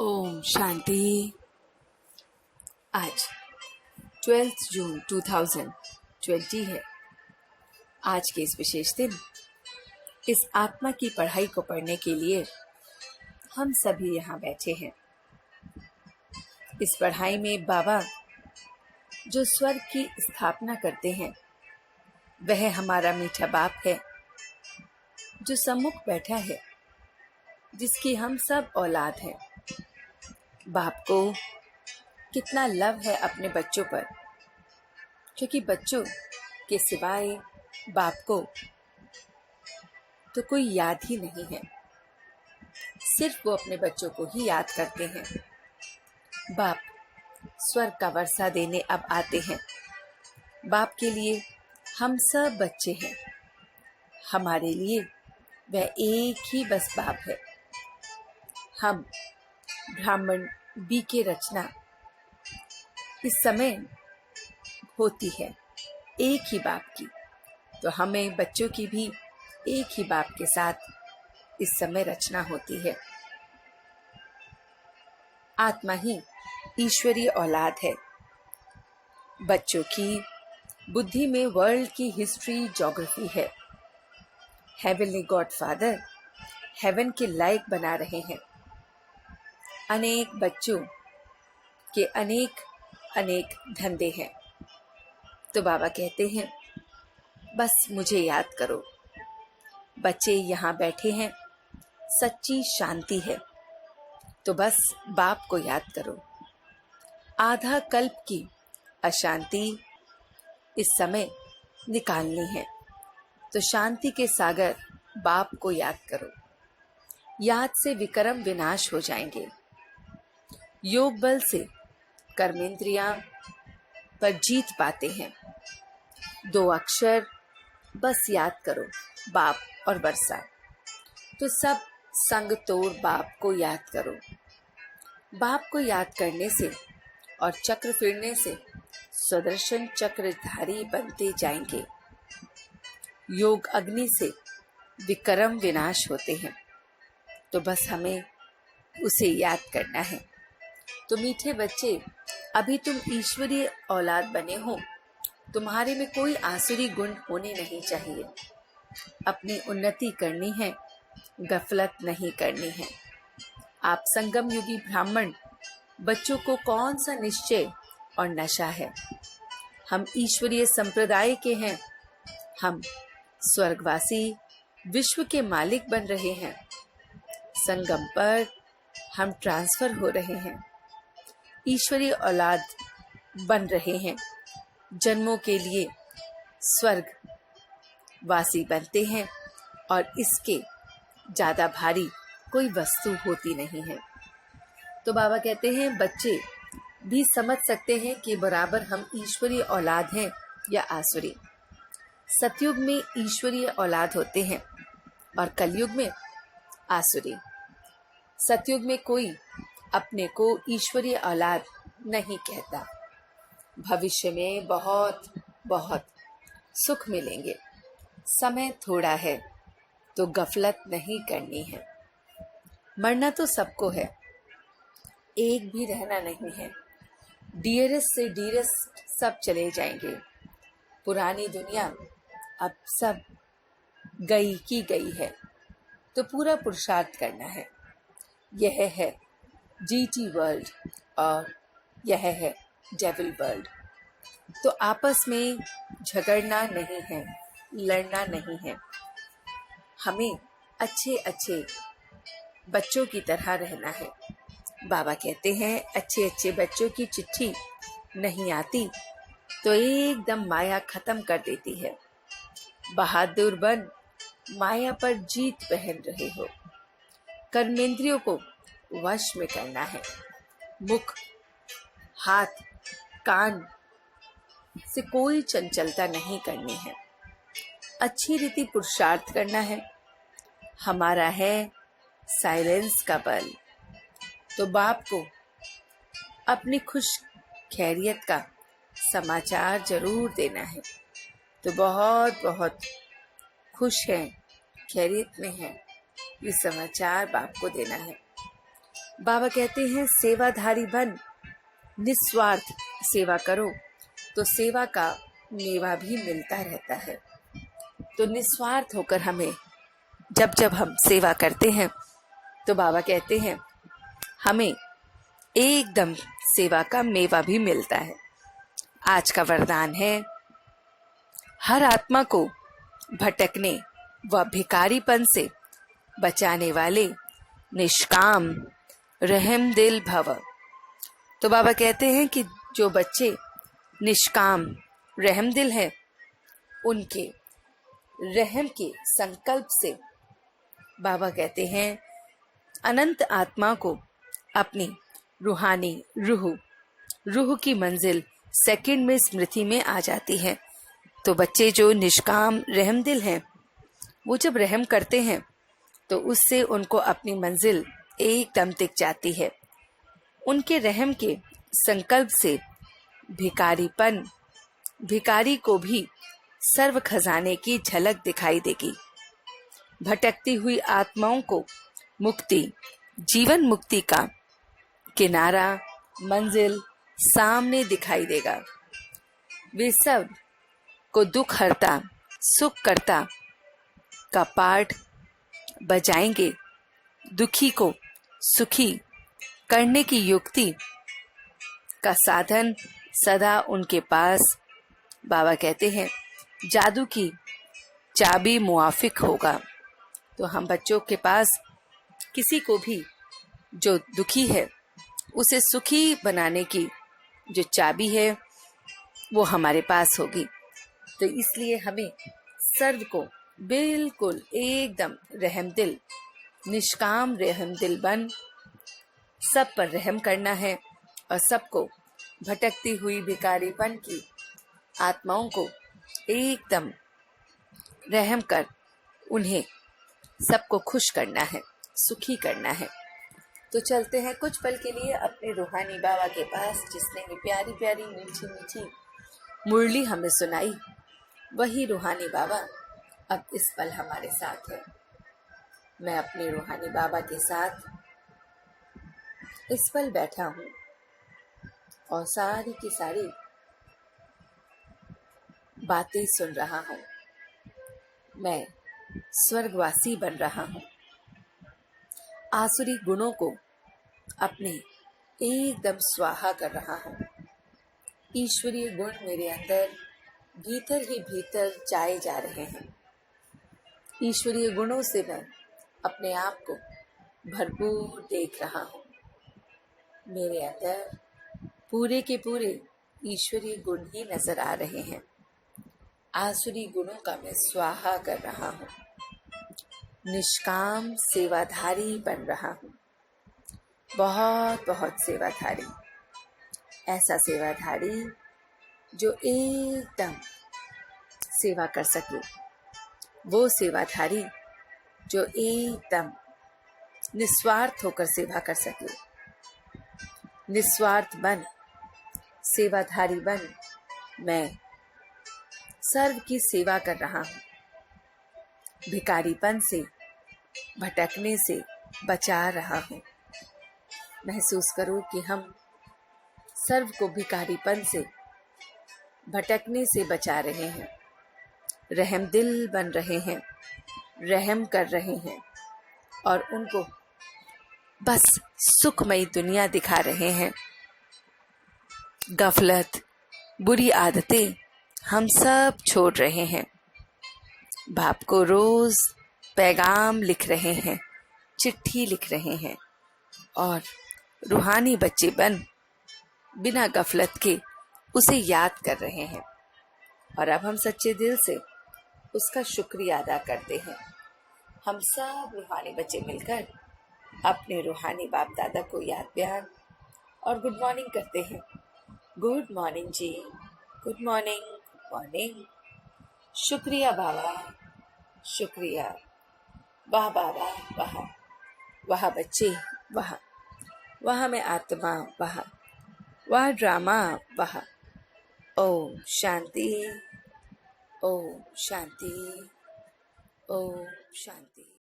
ओम शांति। आज 12 जून 2020 है। आज के इस विशेष दिन इस आत्मा की पढ़ाई को पढ़ने के लिए हम सभी यहाँ बैठे हैं। इस पढ़ाई में बाबा जो स्वर्ग की स्थापना करते हैं वह हमारा मीठा बाप है जो सम्मुख बैठा है, जिसकी हम सब औलाद हैं। बाप को कितना लव है अपने बच्चों पर, क्योंकि बच्चों के सिवाय बाप को तो कोई याद ही नहीं है। सिर्फ वो अपने बच्चों को ही याद करते हैं। बाप स्वर्ग का वर्षा देने अब आते हैं। बाप के लिए हम सब बच्चे हैं। हमारे लिए वह एक ही बस बाप है। हम ब्राह्मण बी के रचना इस समय होती है एक ही बाप की, तो हमें बच्चों की भी एक ही बाप के साथ इस समय रचना होती है। आत्मा ही ईश्वरीय औलाद है। बच्चों की बुद्धि में वर्ल्ड की हिस्ट्री, ज्योग्राफी है। हेवनली गॉड फादर हेवन के लायक बना रहे हैं। अनेक बच्चों के अनेक अनेक धंधे हैं, तो बाबा कहते हैं बस मुझे याद करो। बच्चे यहाँ बैठे हैं, सच्ची शांति है, तो बस बाप को याद करो। आधा कल्प की अशांति इस समय निकालनी है, तो शांति के सागर बाप को याद करो। याद से विक्रम विनाश हो जाएंगे। योग बल से कर्मेंद्रियां पर जीत पाते हैं। 2 अक्षर बस याद करो, बाप और वर्षा। तो सब संग तोड़ बाप को याद करो। बाप को याद करने से और चक्र फिरने से सुदर्शन चक्रधारी बनते जाएंगे। योग अग्नि से विक्रम विनाश होते हैं, तो बस हमें उसे याद करना है। तो मीठे बच्चे, अभी तुम ईश्वरीय औलाद बने हो, तुम्हारे में कोई आसुरी गुण होने नहीं चाहिए। अपनी उन्नति करनी है, गफलत नहीं करनी है। आप संगम युगी ब्राह्मण बच्चों को कौन सा निश्चय और नशा है। हम ईश्वरीय संप्रदाय के हैं। हम स्वर्गवासी विश्व के मालिक बन रहे हैं। संगम पर हम ट्रांसफर हो रहे हैं, ईश्वरीय औलाद बन रहे हैं। जन्मों के लिए स्वर्ग वासी बनते हैं, और इसके ज़्यादा भारी कोई वस्तु होती नहीं है। तो बाबा कहते हैं बच्चे भी समझ सकते हैं कि बराबर हम ईश्वरीय औलाद हैं या आसुरी। सतयुग में ईश्वरीय औलाद होते हैं और कलयुग में आसुरी। सतयुग में कोई अपने को ईश्वरीय औलाद नहीं कहता। भविष्य में बहुत बहुत सुख मिलेंगे। समय थोड़ा है, तो गफलत नहीं करनी है। मरना तो सबको है, एक भी रहना नहीं है। डियरेस्ट से डियरेस्ट सब चले जाएंगे। पुरानी दुनिया अब सब गई की गई है, तो पूरा पुरुषार्थ करना है। यह है जीटी वर्ल्ड और यह है डेविल वर्ल्ड। तो आपस में झगड़ना नहीं है, लड़ना नहीं है। हमें अच्छे अच्छे बच्चों की तरह रहना है। बाबा कहते हैं अच्छे अच्छे बच्चों की चिट्ठी नहीं आती तो एकदम माया खत्म कर देती है। बहादुर बन माया पर जीत पहन रहे हो। कर्मेंद्रियों को वश में करना है। मुख, हाथ, कान से कोई चंचलता नहीं करनी है। अच्छी रीति पुरुषार्थ करना है। हमारा है साइलेंस का बल। तो बाप को अपनी खुश खैरियत का समाचार जरूर देना है। तो बहुत बहुत खुश हैं, खैरियत में हैं, ये समाचार बाप को देना है। बाबा कहते हैं सेवाधारी बन, निस्वार्थ सेवा करो तो सेवा का मेवा भी मिलता रहता है। तो निस्वार्थ होकर हमें जब जब हम सेवा करते हैं तो बाबा कहते हैं हमें एकदम सेवा का मेवा भी मिलता है। आज का वरदान है, हर आत्मा को भटकने व भिखारीपन से बचाने वाले निष्काम रहम दिल भव। तो बाबा कहते हैं कि जो बच्चे निष्काम रहम दिल है, उनके रहम के संकल्प से बाबा कहते हैं अनंत आत्मा को अपनी रूहानी रूह की मंजिल सेकंड में स्मृति में आ जाती है। तो बच्चे जो निष्काम रहम दिल हैं, वो जब रहम करते हैं तो उससे उनको अपनी मंजिल एकदम दिख जाती है। उनके रहम के संकल्प से भिखारी को भी सर्व खजाने की झलक दिखाई देगी। भटकती हुई आत्माओं को मुक्ति, जीवन मुक्ति का किनारा, मंजिल सामने दिखाई देगा। वे सब को दुख हरता, सुख करता का पाठ बजाएंगे। दुखी को सुखी करने की युक्ति का साधन सदा उनके पास, बाबा कहते हैं, जादू की चाबी मुआफिक होगा। तो हम बच्चों के पास किसी को भी जो दुखी है उसे सुखी बनाने की जो चाबी है वो हमारे पास होगी। तो इसलिए हमें सर्व को बिल्कुल एकदम रहम दिल, निष्काम रहम दिल बन सब पर रहम करना है और सबको भटकती हुई भिखारीपन की आत्माओं को एकदम रहम कर उन्हें सबको खुश करना है, सुखी करना है। तो चलते हैं कुछ पल के लिए अपने रूहानी बाबा के पास, जिसने ये प्यारी प्यारी मीठी मीठी मुरली हमें सुनाई। वही रूहानी बाबा अब इस पल हमारे साथ है। मैं अपने रूहानी बाबा के साथ इस पल बैठा हूँ और सारी की सारी बातें सुन रहा हूँ। मैं स्वर्गवासी बन रहा हूँ। आसुरी गुणों को अपने एकदम स्वाहा कर रहा हूँ। ईश्वरीय गुण मेरे अंदर भीतर ही भीतर जाए जा रहे हैं। ईश्वरीय गुणों से मैं अपने आप को भरपूर देख रहा हूँ। मेरे अंदर पूरे के पूरे ईश्वरीय गुण ही नजर आ रहे हैं। आसुरी गुणों का मैं स्वाहा कर रहा हूँ। निष्काम सेवाधारी बन रहा हूँ। बहुत बहुत सेवाधारी, ऐसा सेवाधारी जो एकदम सेवा कर सके। वो सेवाधारी जो एकदम निस्वार्थ होकर सेवा कर सके। निस्वार्थ बन, सेवाधारी बन, मैं सर्व की सेवा कर रहा हूँ। भिखारीपन से, भटकने से बचा रहा हूँ। महसूस करो कि हम सर्व को भिखारीपन से, भटकने से बचा रहे हैं। रहम दिल बन रहे हैं, रहम कर रहे हैं और उनको बस सुखमयी दुनिया दिखा रहे हैं। गफलत, बुरी आदतें हम सब छोड़ रहे हैं। बाप को रोज पैगाम लिख रहे हैं, चिट्ठी लिख रहे हैं और रूहानी बच्चे बन बिना गफलत के उसे याद कर रहे हैं। और अब हम सच्चे दिल से उसका शुक्रिया अदा करते हैं। हम सब रूहानी बच्चे मिलकर अपने रूहानी बाप दादा को याद प्यार और गुड मॉर्निंग करते हैं। गुड मॉर्निंग जी, गुड मॉर्निंग, गुड मॉर्निंग। शुक्रिया बाबा, शुक्रिया। वाह बाबा, वाह वाह बच्चे, वाह वाह में आत्मा, वाह वाह ड्रामा, वाह। ओम शांति, ओम शांति, ओम शांति।